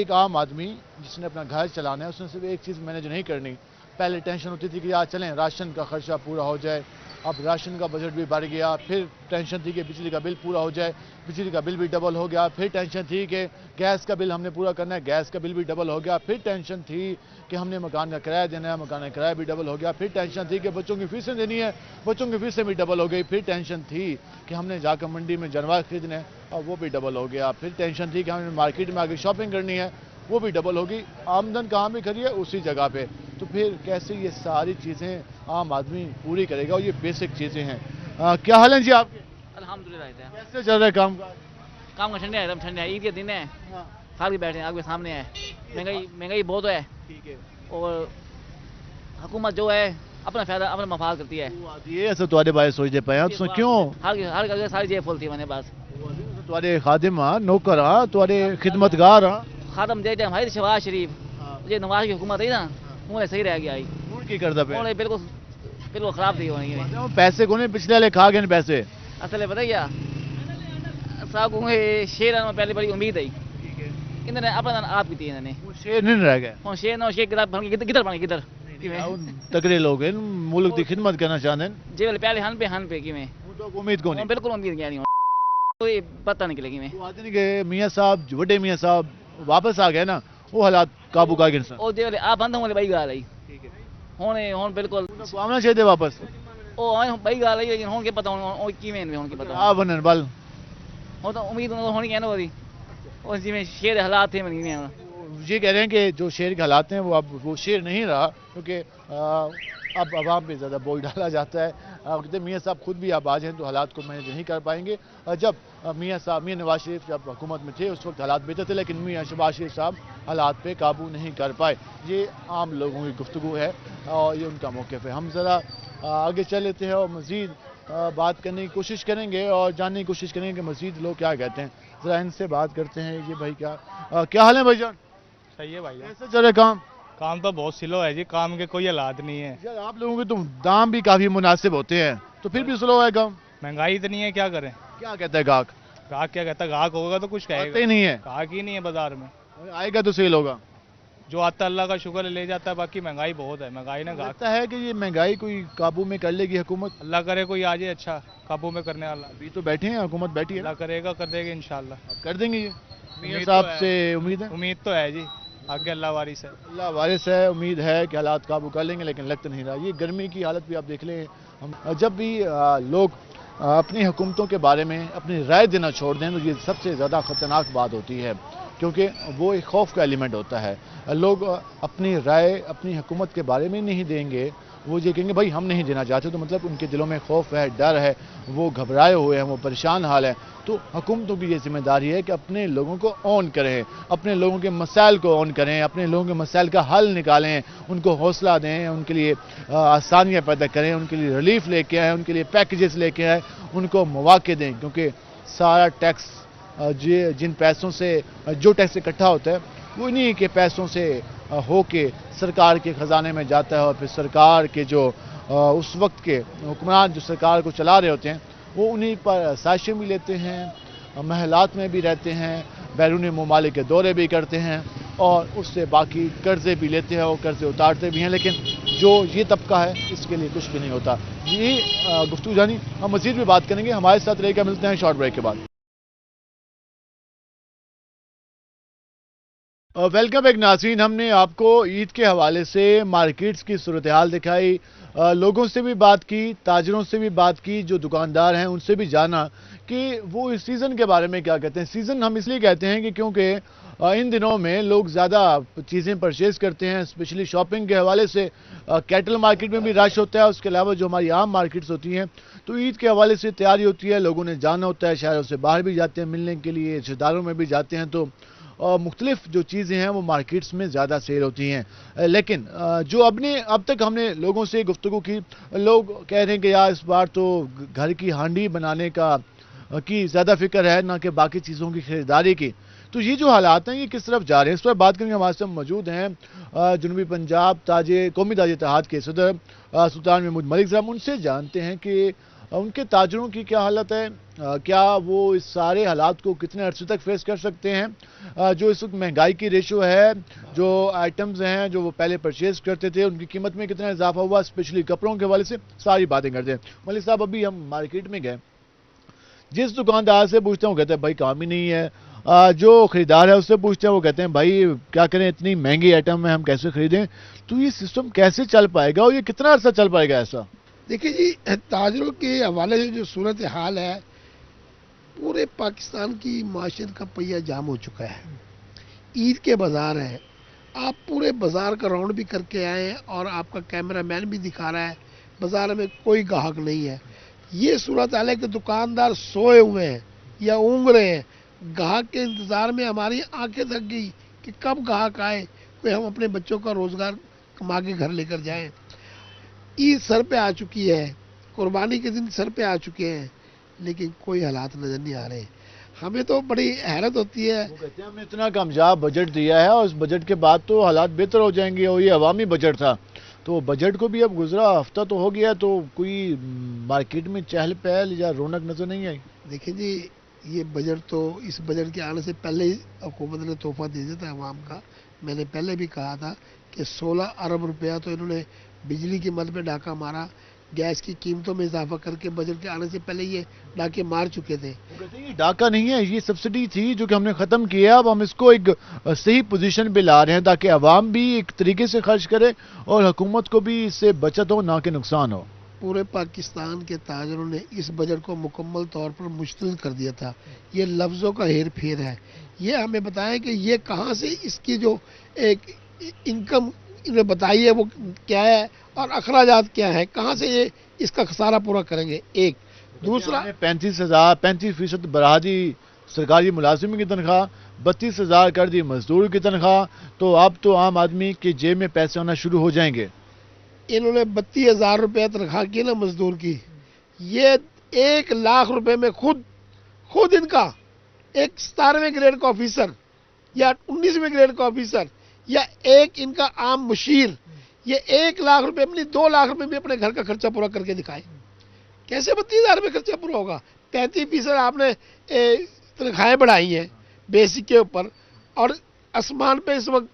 एक आम आदमी जिसने अपना घर चलाना है उसने सिर्फ एक चीज़ मैनेज नहीं करनी। पहले टेंशन होती थी कि यार चलें राशन का खर्चा पूरा हो जाए, अब राशन का बजट भी बढ़ गया। फिर टेंशन थी कि बिजली का बिल पूरा हो जाए, बिजली का बिल भी डबल हो गया। फिर टेंशन थी कि गैस का बिल हमने पूरा करना है, गैस का बिल भी डबल हो गया। फिर टेंशन थी कि हमने मकान का किराया देना है, मकान का किराया भी डबल हो गया। फिर टेंशन थी कि बच्चों की फीसें देनी है, बच्चों की फीसें भी डबल हो गई। फिर टेंशन थी कि हमने जाकर मंडी में जानवर खरीदने हैं और वो भी डबल हो गया। फिर टेंशन थी कि हमें मार्केट में आके शॉपिंग करनी है, वो भी डबल होगी। आमदन कहाँ भी करी है उसी जगह पे। तो फिर कैसे ये सारी चीज़ें आम आदमी पूरी करेगा? और ये बेसिक चीज़ें हैं। क्या हाल है जी आपके? अल्हम्दुलिल्लाह। कैसे चल रहा है काम का? काम का ठंडा है, एकदम ठंडा है। ईद के दिन है, खा के बैठे हैं, आपके सामने है। महंगाई बहुत है। ठीक है। और हुकूमत जो है अपना फायदा अपना मफाद करती है। ये ऐसा तुम्हारे बारे सोचते पे हैं तो क्यों? हर सारी जेब फुल थी मैंने पास। तुम्हारे खादिम नौकर तुम्हारे खिदमतगार खादम दे जाए भाई शहबाज शरीफ, ये नवाज की हुकूमत है ना, उन्हें सही रह गया। की करता पे बिल्कुल खराब थी होनी। पैसे को नहीं पिछले वाले खा गए पैसे। असल है पता क्या साहब को शेर पहले बड़ी उम्मीद है, इन्होंने अपना आप की थी। इन्होंने शेर नहीं रह गए। शेर नो शेर किधर बन किधर तगड़े लोग हैं, मुल्क की खिदमत करना चाहते हैं। जी पहले हन पे कि मैं उम्मीद को नहीं, बिल्कुल उम्मीद क्या नहीं कोई पता नहीं लगी। मैं मियाँ साहब बड़े मियाँ साहब वापस आ गए ना, वो हालात काबू का गिरसा आप बंद होने बड़ी गाल आई हुण बिल्कुल आना चाहिए वापस। बड़ी गाल आई, लेकिन हुण के पता हुण के पता बनन बल हो तो उम्मीद होनी है ना वो और जिवें शेर हालात थे मनी में। ये कह रहे हैं कि जो शेर के हालात हैं वो अब वो शेर नहीं रहा, क्योंकि अब आवाम पे ज़्यादा बोल डाला जाता है। कहते मियाँ साहब खुद भी अब आ जाएँ तो हालात को मैनेज नहीं कर पाएंगे। जब मियाँ नवाज शरीफ जब हुकूमत में थे उस वक्त हालात बेहतर थे, लेकिन मियाँ शहबाज शरीफ साहब हालात पे काबू नहीं कर पाए। ये आम लोगों की गुफ्तगू है और ये उनका मौक़िफ़ है। हम ज़रा आगे चल लेते हैं और मज़ीद बात करने की कोशिश करेंगे और जानने की कोशिश करेंगे कि मज़ीद लोग क्या कहते हैं। ज़रा इनसे बात करते हैं। ये भाई क्या हाल है भाईजान? सही है भाई। कैसे चल रहा है काम? काम तो बहुत स्लो है जी, काम के कोई हालात नहीं है। यार आप लोगों के तो दाम भी काफी मुनासिब होते हैं, तो फिर भी स्लो है काम। महंगाई इतनी है, क्या करें? क्या कहता है गाहक? गाहक क्या कहता है? गाहक होगा तो कुछ कहेगा ही नहीं है। गाहक ही नहीं है बाजार में, आएगा तो सेल होगा। जो आता अल्लाह का शुक्र ले जाता है, बाकी महंगाई बहुत है। महंगाई ना लगता है कि ये महंगाई कोई काबू में कर लेगी हुकूमत? अल्लाह करे कोई आ जाए अच्छा काबू में करने वाला। अभी तो बैठे हैं, हुकूमत बैठी है। अल्लाह करेगा, कर देगा इंशाल्लाह। कर देंगे ये मियां साहब से उम्मीद है? उम्मीद तो है जी। आगे अल्लाह वारिस है। अल्लाह वारिस है, उम्मीद है कि हालात काबू कर लेंगे, लेकिन लग तो नहीं रहा। ये गर्मी की हालत भी आप देख लें, जब भी लोग अपनी हुकूमतों के बारे में अपनी राय देना छोड़ दें तो ये सबसे ज़्यादा ख़तरनाक बात होती है, क्योंकि वो एक खौफ का एलिमेंट होता है। लोग अपनी राय अपनी हुकूमत के बारे में नहीं देंगे, वो ये कहेंगे भाई हम नहीं देना चाहते, तो मतलब उनके दिलों में खौफ है, डर है, वो घबराए हुए हैं, वो परेशान हाल है। तो हुकूमतों की ये जिम्मेदारी है कि अपने लोगों को ऑन करें, अपने लोगों के मसाइल को ऑन करें, अपने लोगों के मसाइल का हल निकालें, उनको हौसला दें, उनके लिए आसानियाँ पैदा करें, उनके लिए रिलीफ लेके आएँ, उनके लिए पैकेजेस लेके आएँ, उनको मौके दें। क्योंकि सारा टैक्स जिन पैसों से जो टैक्स इकट्ठा होता है वो इन्हीं के पैसों से होके सरकार के ख़जाने में जाता है, और फिर सरकार के जो उस वक्त के हुक्मरान जो सरकार को चला रहे होते हैं वो उन्हीं पर साजिशें भी लेते हैं, महलात में भी रहते हैं, बैरून ममालिक के दौरे भी करते हैं, और उससे बाकी कर्ज़े भी लेते हैं और कर्ज़े उतारते भी हैं। लेकिन जो ये तबका है इसके लिए कुछ भी नहीं होता। ये गुफ्तगू जानी हम मज़ीद भी बात करेंगे, हमारे साथ रहेगा। मिलते हैं शॉर्ट ब्रेक के बाद। वेलकम बैक नाज़रीन, हमने आपको ईद के हवाले से मार्केट्स की सूरत हाल दिखाई, लोगों से भी बात की, ताजरों से भी बात की, जो दुकानदार हैं उनसे भी जाना कि वो इस सीज़न के बारे में क्या कहते हैं। सीज़न हम इसलिए कहते हैं कि क्योंकि इन दिनों में लोग ज़्यादा चीज़ें परचेज़ करते हैं, स्पेशली शॉपिंग के हवाले से। कैटल मार्केट में भी रश होता है, उसके अलावा जो हमारी आम मार्केट्स होती हैं, तो ईद के हवाले से तैयारी होती है, लोगों ने जाना होता है, शहरों से बाहर भी जाते हैं मिलने के लिए, रिश्तेदारों में भी जाते हैं, तो मुख्तलिफ जो चीज़ें हैं वो मार्केट्स में ज़्यादा सेल होती हैं। लेकिन जो अब तक हमने लोगों से गुफ्तगू की, लोग कह रहे हैं कि यार इस बार तो घर की हांडी बनाने की ज़्यादा फिक्र है ना कि बाकी चीज़ों की खरीदारी की। तो ये जो हालात हैं ये किस तरफ जा रहे हैं, इस पर बात करेंगे। हमारे साथ मौजूद हैं जनूबी पंजाब कौमी ताजे इत्तेहाद के सदर सुल्तान महमूद मलिक साहब। उनसे जानते हैं कि उनके ताजरों की क्या हालत है, क्या वो इस सारे हालात को कितने अरसे तक फेस कर सकते हैं, जो इस वक्त महंगाई की रेशो है, जो आइटम्स हैं जो वो पहले परचेज करते थे उनकी कीमत में कितना इजाफा हुआ, स्पेशली कपड़ों के हवाले से सारी बातें करते हैं। मलिक साहब, अभी हम मार्केट में गए, जिस दुकानदार से पूछते हैं वो कहते हैं भाई काम ही नहीं है, जो खरीदार है उससे पूछते हैं वो कहते हैं भाई क्या करें, इतनी महंगी आइटम है, हम कैसे खरीदें। तो ये सिस्टम कैसे चल पाएगा और ये कितना अर्सा चल पाएगा ऐसा? देखिए जी, ताजरों के हवाले से जो सूरत हाल है, पूरे पाकिस्तान की माशरत का पहिया जाम हो चुका है। ईद के बाज़ार हैं, आप पूरे बाज़ार का राउंड भी करके आए हैं और आपका कैमरामैन भी दिखा रहा है बाज़ार में कोई ग्राहक नहीं है। ये सूरत हाल है कि दुकानदार सोए हुए हैं या ऊँघ रहे हैं। ग्राहक के इंतज़ार में हमारी आंखें थक गई कि कब ग्राहक आए, कोई हम अपने बच्चों का रोज़गार कमा के घर लेकर जाएं। ईद सर पे आ चुकी है, कुर्बानी के दिन सर पे आ चुके हैं, लेकिन कोई हालात नज़र नहीं आ रहे। हमें तो बड़ी हैरत होती है। वो कहते हैं हमने इतना कामयाब बजट दिया है और उस बजट के बाद तो हालात बेहतर हो जाएंगे, और ये अवामी बजट था, तो बजट को भी अब गुजरा हफ्ता तो हो गया, तो कोई मार्केट में चहल पहल या रौनक नज़र नहीं आई। देखिए जी, ये बजट तो इस बजट के आने से पहले ही हुकूमत ने तोहफा दे दिया था अवाम का। मैंने पहले भी कहा था कि 16 अरब रुपया तो इन्होंने बिजली की मद पे डाका मारा, गैस की कीमतों में इजाफा करके बजट के आने से पहले ये डाके मार चुके थे। ये डाका नहीं है, ये सब्सिडी थी जो कि हमने ख़त्म किया। अब हम इसको एक सही पोजीशन पे ला रहे हैं ताकि अवाम भी एक तरीके से खर्च करे और हुकूमत को भी इससे बचत हो, ना कि नुकसान हो। पूरे पाकिस्तान के ताजरों ने इस बजट को मुकम्मल तौर पर मुश्तिल कर दिया था। ये लफ्ज़ों का हेर फेर है। ये हमें बताएं कि ये कहाँ से इसकी जो एक इनकम इन्हें बताई है वो क्या है और अखराजात क्या है, कहाँ से ये इसका खसारा पूरा करेंगे। एक दूसरा 35% बढ़ा दी सरकारी मुलाजिम की तनख्वाह, 32,000 कर दी मजदूर की तनख्वाह, तो अब तो आम आदमी के जेब में पैसे आना शुरू हो जाएंगे। इन्होंने 32,000 रुपया तनख्वाह की ना मजदूर की, ये 1 लाख रुपए में खुद इनका एक 17वें ग्रेड का ऑफिसर या 19वें ग्रेड का ऑफिसर या एक इनका आम मुशीर, ये 1 लाख रुपए अपनी 2 लाख रुपए में अपने घर का खर्चा पूरा करके दिखाए। कैसे 32,000 रुपये खर्चा पूरा होगा? 33% आपने तनख्वाहें बढ़ाई हैं बेसिक के ऊपर, और आसमान पे इस वक्त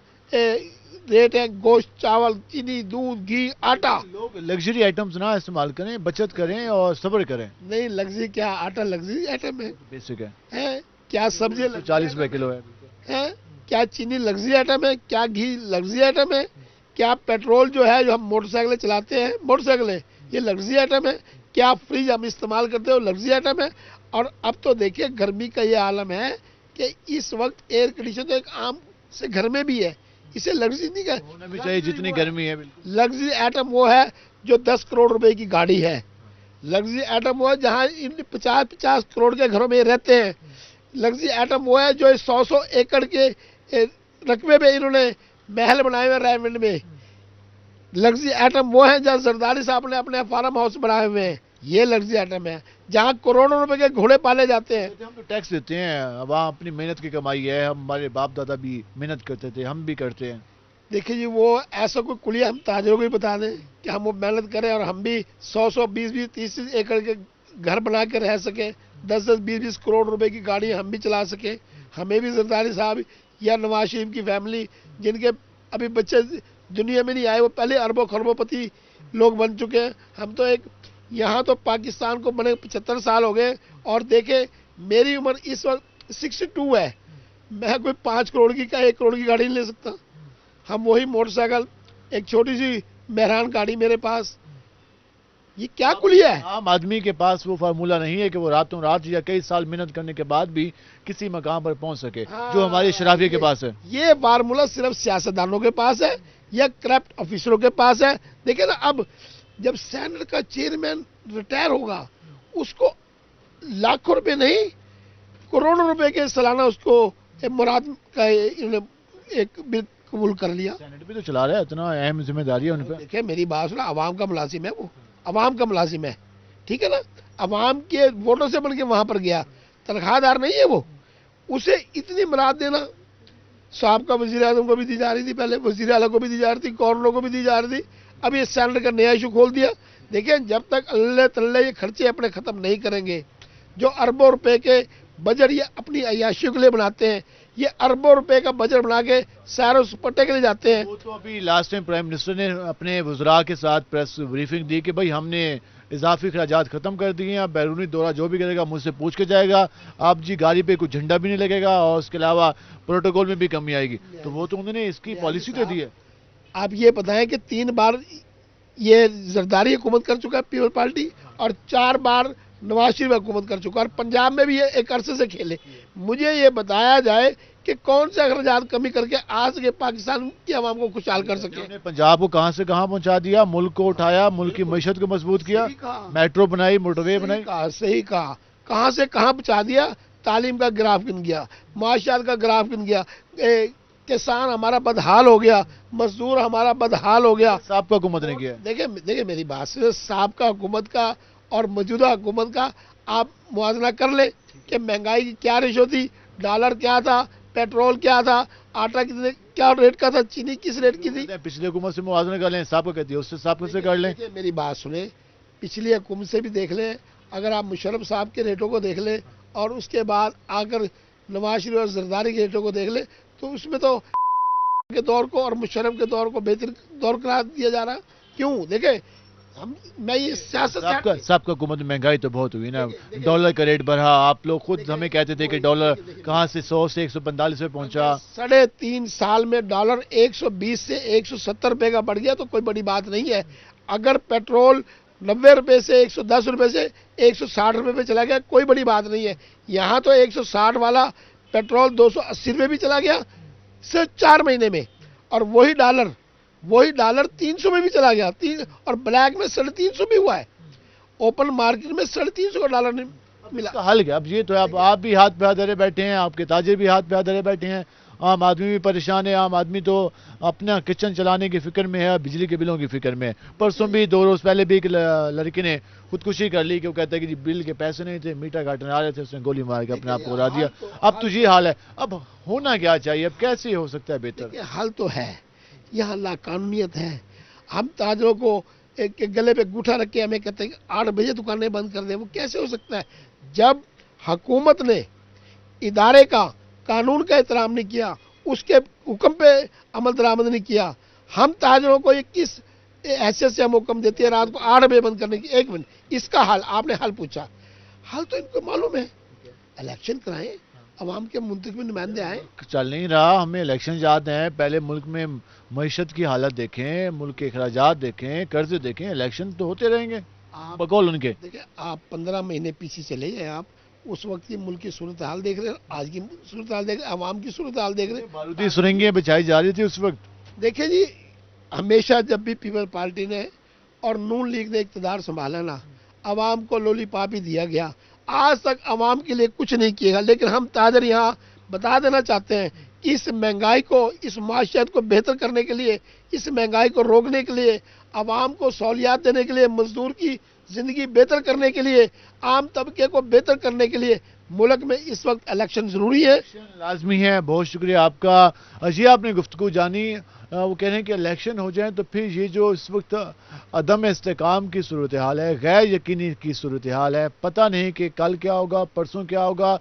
रेट है गोश्त, चावल, चीनी, दूध, घी, आटा। लोग लग्जरी आइटम्स ना इस्तेमाल करें, बचत करें और सब्र करें। नहीं, लग्जरी क्या, आटा लग्जरी आइटम है, बेसिक है क्या सब्जी 40 रुपए किलो है, کیا چینی لگژری آئٹم ہے؟ کیا گھی لگژری آئٹم ہے؟ کیا پیٹرول جو ہے جو ہم موٹر سائیکلیں چلاتے ہیں موٹر سائیکلیں یہ لگژری آئٹم ہے؟ کیا فریج ہم استعمال کرتے ہو لگژری آئٹم ہے؟ اور اب تو دیکھیے گرمی کا یہ عالم ہے کہ اس وقت ایئر کنڈیشن تو ایک عام سے گھر میں بھی ہے، اسے لگژری نہیں ہونا بھی چاہیے جتنی گرمی ہے. لگژری آئٹم وہ ہے جو 10 کروڑ روپے کی گاڑی ہے. لگژری آئٹم وہ ہے جہاں 50 کروڑ کے گھروں میں رہتے ہیں. لگژری آئٹم وہ ہے جو 100 ایکڑ کے رقبے میں انہوں نے محل بنائے ہوئے رائمنڈ میں. لگژری آئٹم وہ ہیں جہاں زرداری صاحب نے اپنے فارم ہاؤس بنائے ہوئے ہیں. یہ لگژری آئٹم ہے جہاں کروڑوں روپے کے گھوڑے پالے جاتے ہیں. ہم تو ٹیکس دیتے ہیں، عوام اپنی محنت کی کمائی ہے، ہمارے باپ دادا بھی محنت کرتے تھے، ہم بھی کرتے ہیں. دیکھیے جی وہ ایسا کوئی کلیہ ہم تاجروں کو بھی بتا دیں کہ ہم وہ محنت کریں اور ہم بھی 100 20 30 ایکڑ کے گھر بنا کے رہ سکیں، 10 20 کروڑ روپے کی گاڑی ہم بھی چلا سکیں. ہمیں بھی زرداری صاحب یا نواز شریف کی فیملی جن کے ابھی بچے دنیا میں نہیں آئے وہ پہلے اربوں خربوں پتی لوگ بن چکے ہیں. ہم تو ایک یہاں تو پاکستان کو بنے 75 سال ہو گئے اور دیکھیں میری عمر اس وقت 62 ہے. میں کوئی 5 کروڑ کی 1 کروڑ کی گاڑی نہیں لے سکتا. ہم وہی موٹر سائیکل ایک چھوٹی سی مہران گاڑی میرے پاس. یہ کیا کلیہ ہے؟ عام آدمی کے پاس وہ فارمولہ نہیں ہے کہ وہ راتوں رات یا کئی سال محنت کرنے کے بعد بھی کسی مقام پر پہنچ سکے جو ہماری شرافیہ کے پاس ہے. یہ فارمولہ صرف سیاستدانوں کے پاس ہے یا کرپٹ آفیسروں کے پاس ہے. دیکھیں نا اب جب سینٹ کا چیئرمین ریٹائر ہوگا اس کو لاکھوں روپے نہیں کروڑوں روپے کے سالانہ اس کو مراد کا ایک بل قبول کر لیا. سینٹ بھی تو چلا رہا ہے، اتنا اہم ذمہ داری ہے ان پہ. دیکھیں میری بات سنا، عوام کا ملازم ہے، وہ عوام کا ملازم ہے، ٹھیک ہے نا. عوام کے ووٹوں سے بن کے وہاں پر گیا، تنخواہ دار نہیں ہے وہ. اسے اتنی مراد دینا صاحب کا وزیر اعظم کو بھی دی جا رہی تھی، پہلے وزیر اعلیٰ کو بھی دی جا رہی تھی، گورنروں کو بھی دی جا رہی تھی. اب یہ سینٹ کا نیا ایشو کھول دیا. دیکھیں جب تک اللہ تعالی یہ خرچے اپنے ختم نہیں کریں گے، جو اربوں روپے کے بجٹ یہ اپنی عیاشیوں کے لیے بناتے ہیں، یہ اربوں روپے کا بجٹ بنا کے سیر و سپاٹے کے لیے جاتے ہیں. وہ تو ابھی لاسٹ ٹائم پرائم منسٹر نے اپنے وزراء کے ساتھ پریس بریفنگ دی کہ بھائی ہم نے اضافی اخراجات ختم کر دیے ہیں، بیرونی دورہ جو بھی کرے گا مجھ سے پوچھ کے جائے گا. آپ جی گاڑی پہ کوئی جھنڈا بھی نہیں لگے گا اور اس کے علاوہ پروٹوکول میں بھی کمی آئے گی. تو وہ تو انہوں نے اس کی پالیسی تو دی ہے. آپ یہ بتائیں کہ 3 بار یہ زرداری حکومت کر چکا ہے پیپل پارٹی اور 4 بار نواز شریف حکومت کر چکا ہے اور پنجاب میں بھی یہ ایک عرصے سے کھیلے. مجھے یہ بتایا جائے کہ کون سے اخراجات کمی کر کے آج کے پاکستان کی عوام کو خوشحال کر سکے. پنجاب کو کہاں سے کہاں پہنچا دیا، ملک کو اٹھایا، ملک کی معیشت کو مضبوط کیا، میٹرو بنائی، موٹر وے بنائی. صحیح کہا. کہاں سے کہاں پہنچا دیا. تعلیم کا گراف گن گیا، معاشیات کا گراف گن گیا، کسان ہمارا بدحال ہو گیا، مزدور ہمارا بدحال ہو گیا. صاحب کا حکومت نے کیا. دیکھیں میری بات سے صاحب کا حکومت کا اور موجودہ حکومت کا آپ موازنہ کر لیں کہ مہنگائی کی کیا ریشو تھی، ڈالر کیا تھا، پیٹرول کیا تھا، آٹا کیا ریٹ کا تھا، چینی کس ریٹ کی تھی. پچھلی حکومت سے موازنہ کر لیں، صاحب کو کہتی ہے اس سے صاحب سے کر لیں. میری بات سنیں، پچھلی حکومت سے بھی دیکھ لیں. اگر آپ مشرف صاحب کے ریٹوں کو دیکھ لیں اور اس کے بعد آ کر نواز شریف اور زرداری کے ریٹوں کو دیکھ لیں تو اس میں تو کے دور کو اور مشرف کے دور کو بہتر دور قرار دیا جا رہا. کیوں؟ دیکھیں میں یہ سیاست صاحب کا حکومت مہنگائی تو بہت ہوئی نا، ڈالر کا ریٹ بڑھا. آپ لوگ خود ہمیں کہتے تھے کہ ڈالر کہاں سے 100 سے 145 پہ پہنچا. 3.5 سال میں ڈالر 120 سے 170 روپے کا بڑھ گیا تو کوئی بڑی بات نہیں ہے. اگر پیٹرول 90 روپے سے 110 روپے سے 160 روپے پہ چلا گیا کوئی بڑی بات نہیں ہے. یہاں تو 160 والا پیٹرول 280 روپے بھی چلا گیا صرف 4 مہینے میں، اور وہی ڈالر 300 میں بھی چلا گیا، اور بلیک میں 350 بھی ہوا ہے. اوپن مارکیٹ میں 350 کا ڈالر نہیں ملا. حل کیا؟ اب یہ تو آپ بھی ہاتھ پہ ہاتھ دھرے بیٹھے ہیں، آپ کے تاجر بھی ہاتھ پہ ہاتھ دھرے بیٹھے ہیں، عام آدمی بھی پریشان ہے. عام آدمی تو اپنا کچن چلانے کی فکر میں ہے، بجلی کے بلوں کی فکر میں. پرسوں بھی 2 روز پہلے بھی ایک لڑکی نے خودکشی کر لی کہ وہ کہتا ہے کہ جی بل کے پیسے نہیں تھے، میٹر کاٹنے آ رہے تھے، اس نے گولی مار کے اپنے آپ کو اڑا دیا. اب تو یہ حال ہے. اب ہونا کیا چاہیے؟ اب کیسے ہو سکتا ہے بہتر؟ حل تو ہے، یہاں لاقانونیت ہے. ہم تاجروں کو ایک گلے پہ گوٹھا رکھ کے ہمیں کہتے ہیں کہ 8 بجے دکانیں بند کر دیں. وہ کیسے ہو سکتا ہے جب حکومت نے ادارے کا قانون کا احترام نہیں کیا، اس کے حکم پہ عمل درآمد نہیں کیا. ہم تاجروں کو یہ کس حیثیت سے ہم حکم دیتے ہیں رات کو 8 بجے بند کرنے کی؟ 1 منٹ، اس کا حل آپ نے حل پوچھا، حل تو ان کو معلوم ہے. الیکشن کرائیں، अवाम के मुंतखब नुमाइंदे आए। चल नहीं रहा, हमें इलेक्शन याद हैं। पहले मुल्क में मईशत की हालत देखें, मुल्क के अखराजात देखें, कर्जे देखें, इलेक्शन तो होते रहेंगे बकौल उनके। देखिए, आप 15 महीने पीछे चले जाए, आप उस वक्त की मुल्क की सूरत हाल देख रहे हैं, आज की सूरत हाल देख रहे हैं, अवाम की सूरत हाल देख रहे हैं। बारूदी सुरंगें बिछाई जा रही थी उस वक्त। देखिए जी, हमेशा जब भी पीपल पार्टी ने और नून लीग ने इक़्तिदार संभाला ना, अवाम को लॉलीपॉप ही दिया गया। आज तक अवाम के लिए कुछ नहीं किएगा। लेकिन हम ताजर यहाँ बता देना चाहते हैं कि इस महंगाई को, इस माशियत को बेहतर करने के लिए, इस महंगाई को रोकने के लिए, अवाम को सहूलियात देने के लिए, मजदूर की जिंदगी बेहतर करने के लिए, आम तबके को बेहतर करने के लिए मुल्क में इस वक्त इलेक्शन जरूरी है, लाजमी है। बहुत शुक्रिया आपका। अजी आपने गुफ्तगू जानी, वो कह रहे हैं कि इलेक्शन हो जाए तो फिर ये जो इस वक्त अदम इस्तेकाम की सूरत हाल है, गैर यकीनी की सूरत हाल है, पता नहीं कि कल क्या होगा, परसों क्या होगा।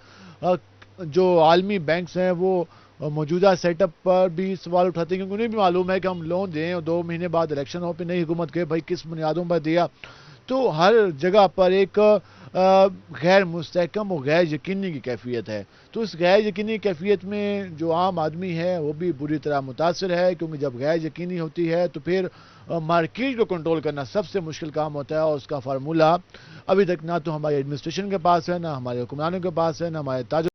जो आलमी बैंक्स हैं वो मौजूदा सेटअप पर भी सवाल उठाते हैं, क्योंकि उन्हें भी मालूम है कि हम लोन दें और 2 महीने बाद इलेक्शन हो, फिर नई हुकूमत के भाई किस बुनियादों पर दिया। तो हर जगह पर एक गैर मुस्तहकम और गैर यकीनी की कैफियत है। तो इस गैर यकीनी कैफियत में जो आम आदमी है वो भी बुरी तरह मुतासर है, क्योंकि जब गैर यकीनी होती है तो फिर मार्केट को कंट्रोल करना सबसे मुश्किल काम होता है। और उसका फार्मूला अभी तक ना तो हमारी एडमिनिस्ट्रेशन के पास है, ना हमारे हुक्मरानों के पास है, ना हमारे ताज